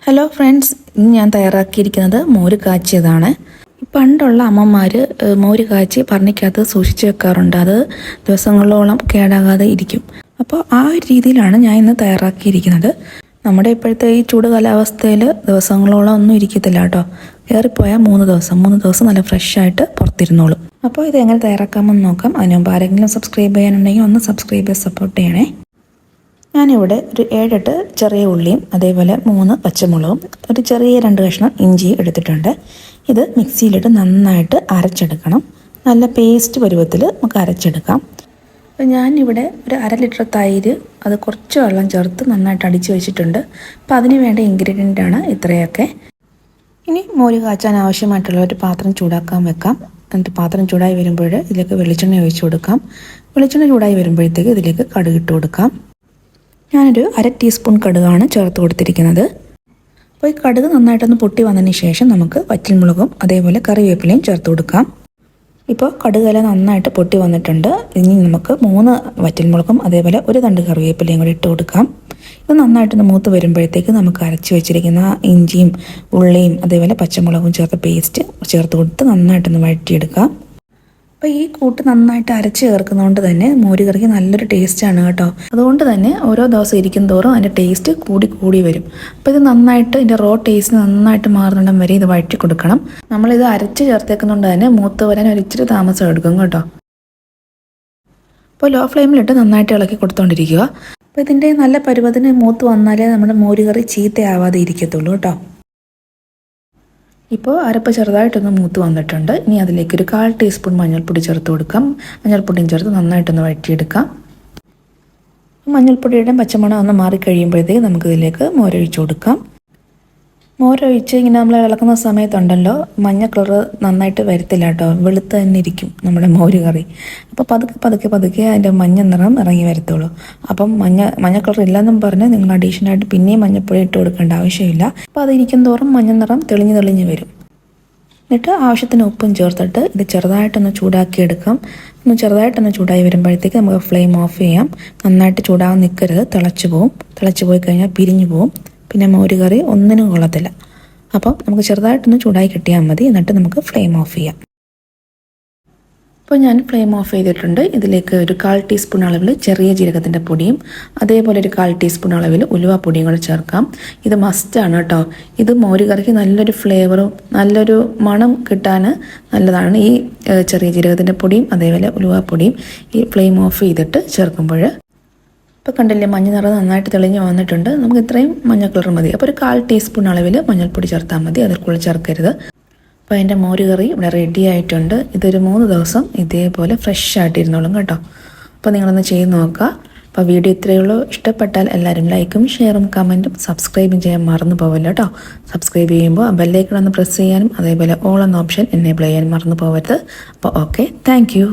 Hello friends, ഇന്ന് ഞാൻ തയ്യാറാക്കിയിരിക്കുന്നത് മോര് കാച്ചിയതാണ്. പണ്ടുള്ള അമ്മമാർ മോര് കാച്ചി ഭരണിക്കകത്ത് സൂക്ഷിച്ച് വെക്കാറുണ്ട്. അത് ദിവസങ്ങളോളം കേടാകാതെ ഇരിക്കും. അപ്പോൾ ആ ഒരു രീതിയിലാണ് ഞാൻ ഇന്ന് തയ്യാറാക്കിയിരിക്കുന്നത്. നമ്മുടെ ഇപ്പോഴത്തെ ഈ ചൂട് കാലാവസ്ഥയിൽ ദിവസങ്ങളോളം ഒന്നും ഇരിക്കത്തില്ല കേട്ടോ. ഏറിപ്പോയാൽ 3 ദിവസം നല്ല ഫ്രഷായിട്ട് പുറത്തിരുന്നോളും. അപ്പോൾ ഇത് എങ്ങനെ തയ്യാറാക്കാമെന്ന് നോക്കാം. അതിന് മുമ്പ് ആരെങ്കിലും സബ്സ്ക്രൈബ് ചെയ്യാനുണ്ടെങ്കിൽ ഒന്ന് സബ്സ്ക്രൈബ് ചെയ്ത് സപ്പോർട്ട് ചെയ്യണേ. ഞാനിവിടെ ഒരു 7-8 ചെറിയ ഉള്ളിയും അതേപോലെ 3 പച്ചമുളകും ഒരു ചെറിയ 2 കഷ്ണം ഇഞ്ചിയും എടുത്തിട്ടുണ്ട്. ഇത് മിക്സിയിലിട്ട് നന്നായിട്ട് അരച്ചെടുക്കണം. നല്ല പേസ്റ്റ് പരുവത്തിൽ നമുക്ക് അരച്ചെടുക്കാം. അപ്പോൾ ഞാനിവിടെ ഒരു 1/2 ലിറ്റർ തൈര് അത് കുറച്ച് വെള്ളം ചേർത്ത് നന്നായിട്ട് അടിച്ച് വെച്ചിട്ടുണ്ട്. അപ്പോൾ അതിന് വേണ്ട ഇൻഗ്രീഡിയൻ്റാണ് ഇത്രയൊക്കെ. ഇനി മോര് കാച്ചാൻ ആവശ്യമായിട്ടുള്ള ഒരു പാത്രം ചൂടാക്കാൻ വെക്കാം. എന്നിട്ട് പാത്രം ചൂടായി വരുമ്പോൾ ഇതിലേക്ക് വെളിച്ചെണ്ണ ഒഴിച്ച് കൊടുക്കാം. വെളിച്ചെണ്ണ ചൂടായി വരുമ്പോഴത്തേക്ക് ഇതിലേക്ക് കടുക് ഇട്ട് കൊടുക്കാം. ഞാനൊരു 1/2 ടീസ്പൂൺ കടുകാണ് ചേർത്ത് കൊടുത്തിരിക്കുന്നത്. അപ്പോൾ ഈ കടുക് നന്നായിട്ടൊന്ന് പൊട്ടി വന്നതിന് ശേഷം നമുക്ക് വറ്റൽമുളകും അതേപോലെ കറിവേപ്പിലയും ചേർത്ത് കൊടുക്കാം. ഇപ്പോൾ കടുകെല്ലാം നന്നായിട്ട് പൊട്ടി വന്നിട്ടുണ്ട്. ഇനി നമുക്ക് 3 വറ്റൽമുളകും അതേപോലെ ഒരു തണ്ട് കറിവേപ്പിലയും കൂടി ഇട്ട് കൊടുക്കാം. ഇത് നന്നായിട്ടൊന്ന് മൂത്ത് വരുമ്പോഴത്തേക്ക് നമുക്ക് അരച്ച് വെച്ചിരിക്കുന്ന ഇഞ്ചിയും ഉള്ളിയും അതേപോലെ പച്ചമുളകും ചേർത്ത് പേസ്റ്റ് ചേർത്ത് കൊടുത്ത് നന്നായിട്ടൊന്ന് വഴറ്റിയെടുക്കാം. അപ്പോൾ ഈ കൂട്ട് നന്നായിട്ട് അരച്ച് ചേർക്കുന്നതുകൊണ്ട് തന്നെ മോര് കറിക്ക് നല്ലൊരു ടേസ്റ്റാണ് കേട്ടോ. അതുകൊണ്ട് തന്നെ ഓരോ ദിവസം ഇരിക്കും തോറും അതിൻ്റെ ടേസ്റ്റ് കൂടി വരും. അപ്പോൾ ഇത് നന്നായിട്ട് ഇതിൻ്റെ റോ ടേസ്റ്റ് നന്നായിട്ട് മാറുന്നിടം വരെ ഇത് വഴറ്റി കൊടുക്കണം. നമ്മളിത് അരച്ച് ചേർത്തേക്കുന്നതുകൊണ്ട് തന്നെ മൂത്ത് വരാൻ ഒരിച്ചിരി താമസം എടുക്കും കേട്ടോ. അപ്പോൾ ലോ ഫ്ലെയിമിലിട്ട് നന്നായിട്ട് ഇളക്കി കൊടുത്തുകൊണ്ടിരിക്കുക. അപ്പോൾ ഇതിൻ്റെ നല്ല പരുവത്തിന് മൂത്ത് വന്നാലേ നമ്മുടെ മോര് കറി ചീത്തയാവാതെ ഇരിക്കത്തുള്ളൂ കേട്ടോ. ഇപ്പോൾ അരപ്പ് ചെറുതായിട്ടൊന്ന് മൂത്ത് വന്നിട്ടുണ്ട്. ഇനി അതിലേക്ക് ഒരു 1/4 ടീസ്പൂൺ മഞ്ഞൾപ്പൊടി ചേർത്ത് കൊടുക്കാം. മഞ്ഞൾപ്പൊടിയും ചേർത്ത് നന്നായിട്ടൊന്ന് വഴറ്റിയെടുക്കാം. മഞ്ഞൾപ്പൊടിയുടെ പച്ചമണം ഒന്ന് മാറിക്കഴിയുമ്പോഴത്തേക്ക് നമുക്കിതിലേക്ക് മോരൊഴിച്ച് കൊടുക്കാം. മോരൊഴിച്ച് ഇങ്ങനെ നമ്മൾ ഇളക്കുന്ന സമയത്തുണ്ടല്ലോ മഞ്ഞ കളറ് നന്നായിട്ട് വരത്തില്ല കേട്ടോ. വെളുത്ത് തന്നെ ഇരിക്കും നമ്മുടെ മോര് കറി. അപ്പോൾ പതുക്കെ അതിൻ്റെ മഞ്ഞ നിറം ഇറങ്ങി വരത്തുള്ളൂ. അപ്പം മഞ്ഞ കളർ ഇല്ലെന്നും പറഞ്ഞ് നിങ്ങൾ അഡീഷണലായിട്ട് പിന്നെയും മഞ്ഞപ്പൊടി ഇട്ട് കൊടുക്കേണ്ട ആവശ്യമില്ല. അപ്പോൾ അതിരിക്കും തോറും മഞ്ഞ നിറം തെളിഞ്ഞ് വരും. എന്നിട്ട് ആവശ്യത്തിന് ഉപ്പും ചേർത്തിട്ട് ഇത് ചെറുതായിട്ടൊന്ന് ചൂടാക്കിയെടുക്കാം. ചെറുതായിട്ടൊന്ന് ചൂടായി വരുമ്പോഴത്തേക്ക് നമുക്ക് ഫ്ലെയിം ഓഫ് ചെയ്യാം. നന്നായിട്ട് ചൂടാകാൻ നിൽക്കരുത്, തിളച്ച് പോയി കഴിഞ്ഞാൽ പിരിഞ്ഞു പോവും. പിന്നെ മോര് കറി ഒന്നിനും കൊള്ളത്തില്ല. അപ്പം നമുക്ക് ചെറുതായിട്ടൊന്ന് ചൂടായി കിട്ടിയാൽ മതി. എന്നിട്ട് നമുക്ക് ഫ്ലെയിം ഓഫ് ചെയ്യാം. അപ്പോൾ ഞാൻ ഫ്ലെയിം ഓഫ് ചെയ്തിട്ടുണ്ട്. ഇതിലേക്ക് ഒരു 1/4 ടീസ്പൂൺ അളവിൽ ചെറിയ ജീരകത്തിൻ്റെ പൊടിയും അതേപോലെ ഒരു 1/4 ടീസ്പൂൺ അളവിൽ ഉലുവാപ്പൊടിയും കൂടെ ചേർക്കാം. ഇത് മസ്റ്റാണ് കേട്ടോ. ഇത് മോര് കറിക്ക് നല്ലൊരു ഫ്ലേവറും നല്ലൊരു മണം കിട്ടാൻ നല്ലതാണ്. ഈ ചെറിയ ജീരകത്തിൻ്റെ പൊടിയും അതേപോലെ ഉലുവാപ്പൊടിയും ഈ ഫ്ലെയിം ഓഫ് ചെയ്തിട്ട് ചേർക്കുമ്പോൾ ഇപ്പോൾ കണ്ടില്ലേ മഞ്ഞ നിറം നന്നായിട്ട് തെളിഞ്ഞ് വന്നിട്ടുണ്ട്. നമുക്ക് ഇത്രയും മഞ്ഞ കളർ മതി. അപ്പോൾ ഒരു 1/4 ടീസ്പൂൺ അളവിൽ മഞ്ഞൾപ്പൊടി ചേർത്താൽ മതി. അതിൽ കൂടുതൽ ചേർക്കരുത്. അപ്പോൾ അതിൻ്റെ മോര് കറി ഇവിടെ റെഡി ആയിട്ടുണ്ട്. ഇതൊരു 3 ദിവസം ഇതേപോലെ ഫ്രഷ് ആയിട്ടിരുന്നോളും കേട്ടോ. അപ്പോൾ നിങ്ങളൊന്ന് ചെയ്ത് നോക്കുക. അപ്പോൾ വീഡിയോ ഇത്രയേ ഉള്ളൂ. ഇഷ്ടപ്പെട്ടാൽ എല്ലാവരും ലൈക്കും ഷെയറും കമൻറ്റും സബ്സ്ക്രൈബും ചെയ്യാൻ മറന്നു പോവല്ലോ കേട്ടോ. സബ്സ്ക്രൈബ് ചെയ്യുമ്പോൾ ബെല്ലൈക്കൺ ഒന്ന് പ്രസ് ചെയ്യാനും അതേപോലെ ഓൾ എന്ന ഓപ്ഷൻ എനേബിൾ ചെയ്യാനും മറന്നു പോകരുത്. അപ്പോൾ ഓക്കെ, താങ്ക് യു.